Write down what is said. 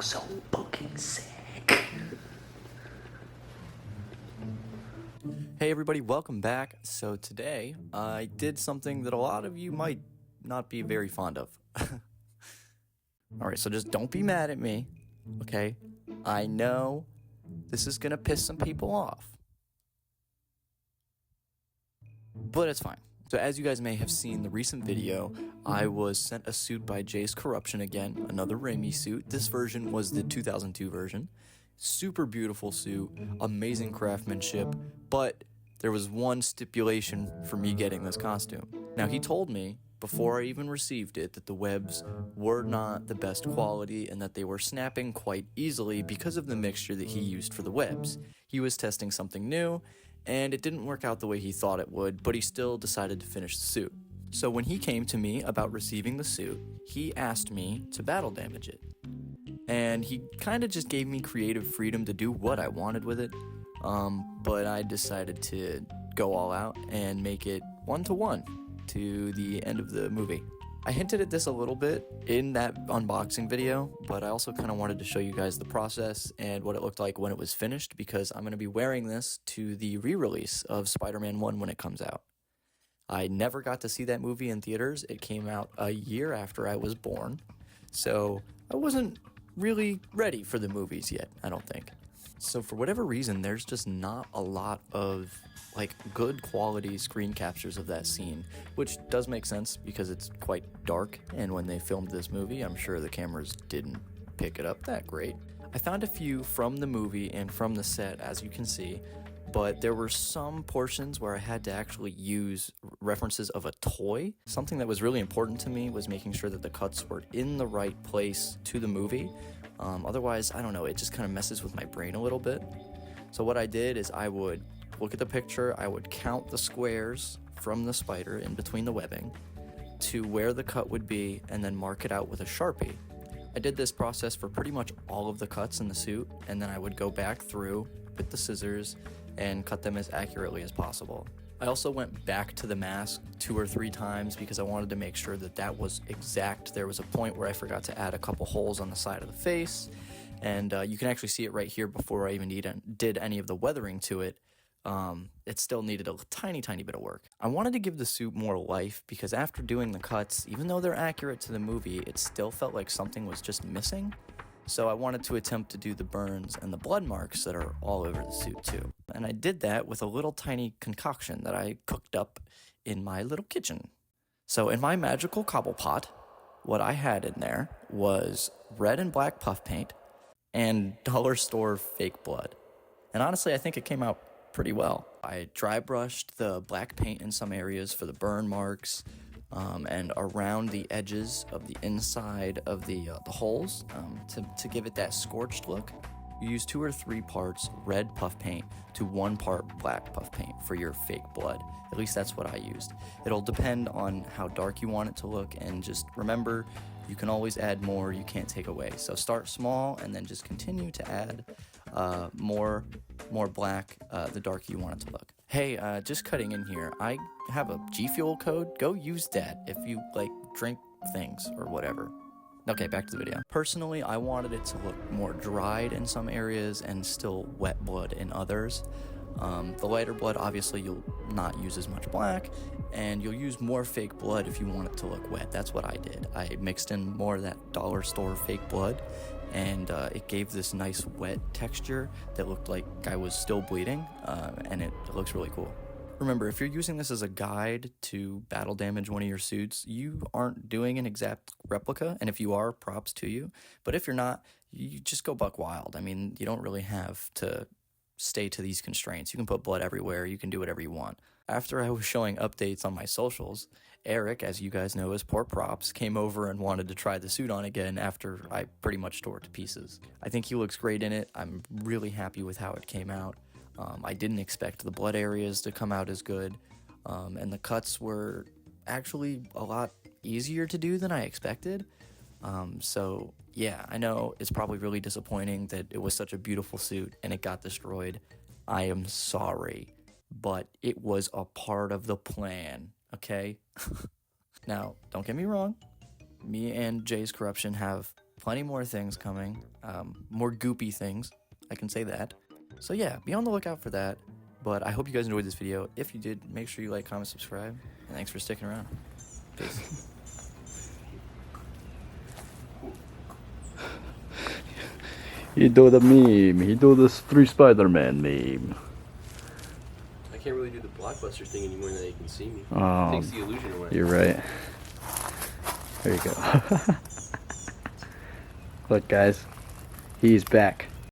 so fucking sick. Hey everybody, welcome back. So today I did something that a lot of you might not be very fond of. Alright, so just don't be mad at me, okay? I know this is gonna piss some people off, but it's fine. So as you guys may have seen the recent video, I was sent a suit by Jace Corruption again, another Raimi suit. This version was the 2002 version. Super beautiful suit, amazing craftsmanship, but there was one stipulation for me getting this costume. Now he told me before I even received it that the webs were not the best quality and that they were snapping quite easily because of the mixture that he used for the webs. He was testing something new and it didn't work out the way he thought it would, but he still decided to finish the suit. So when he came to me about receiving the suit, he asked me to battle damage it. And he kind of just gave me creative freedom to do what I wanted with it, but I decided to go all out and make it 1-to-1 to the end of the movie. I hinted at this a little bit in that unboxing video, but I also kind of wanted to show you guys the process and what it looked like when it was finished, because I'm going to be wearing this to the re-release of Spider-Man 1 when it comes out. I never got to see that movie in theaters. It came out a year after I was born, so I wasn't really ready for the movies yet, I don't think. So for whatever reason, there's just not a lot of good quality screen captures of that scene, which does make sense because it's quite dark, and when they filmed this movie, I'm sure the cameras didn't pick it up that great. I found a few from the movie and from the set, as you can see, but there were some portions where I had to actually use references of a toy. Something that was really important to me was making sure that the cuts were in the right place to the movie. Otherwise, I don't know, it just kind of messes with my brain a little bit. So what I did is I would look at the picture, I would count the squares from the spider in between the webbing to where the cut would be, and then mark it out with a Sharpie. I did this process for pretty much all of the cuts in the suit, and then I would go back through with the scissors and cut them as accurately as possible. I also went back to the mask 2 or 3 times because I wanted to make sure that that was exact. There was a point where I forgot to add a couple holes on the side of the face, and you can actually see it right here before I even did any of the weathering to it. It still needed a tiny bit of work. I wanted to give the suit more life because after doing the cuts, even though they're accurate to the movie, it still felt like something was just missing. So I wanted to attempt to do the burns and the blood marks that are all over the suit too. And I did that with a little tiny concoction that I cooked up in my little kitchen. So in my magical cobble pot, what I had in there was red and black puff paint and dollar store fake blood. And honestly, I think it came out pretty well. I dry brushed the black paint in some areas for the burn marks, and around the edges of the inside of the holes to give it that scorched look. You use 2 or 3 parts red puff paint to 1 part black puff paint for your fake blood. At least that's what I used. It'll depend on how dark you want it to look, and just remember, you can always add more, you can't take away. So start small and then just continue to add more black the darker you want it to look. Hey, just cutting in here, I have a G Fuel code. Go use that if you drink things or whatever. Okay, back to the video. Personally, I wanted it to look more dried in some areas and still wet blood in others. The lighter blood, obviously, you'll not use as much black, and you'll use more fake blood if you want it to look wet. That's what I did. I mixed in more of that dollar store fake blood, and it gave this nice wet texture that looked like I was still bleeding, and it looks really cool. Remember, if you're using this as a guide to battle damage one of your suits, you aren't doing an exact replica, and if you are, props to you. But if you're not, you just go buck wild. I mean, you don't really have to stay to these constraints. You can put blood everywhere, you can do whatever you want. After I was showing updates on my socials, Eric, as you guys know as Poor Props, came over and wanted to try the suit on again after I pretty much tore it to pieces. I think he looks great in it. I'm really happy with how it came out. I didn't expect the blood areas to come out as good, and the cuts were actually a lot easier to do than I expected. So yeah, I know it's probably really disappointing that it was such a beautiful suit and it got destroyed. I am sorry, but it was a part of the plan, okay? Now, don't get me wrong, me and Jay's Corruption have plenty more things coming, more goopy things, I can say that. So yeah, be on the lookout for that. But I hope you guys enjoyed this video. If you did, make sure you like, comment, subscribe, and thanks for sticking around. Peace. He do the meme. He do the 3 Spider-Man meme. I can't really do the Blockbuster thing anymore now that you can see me. Oh, It takes the illusion away. you're right. There you go. Look, guys, he's back.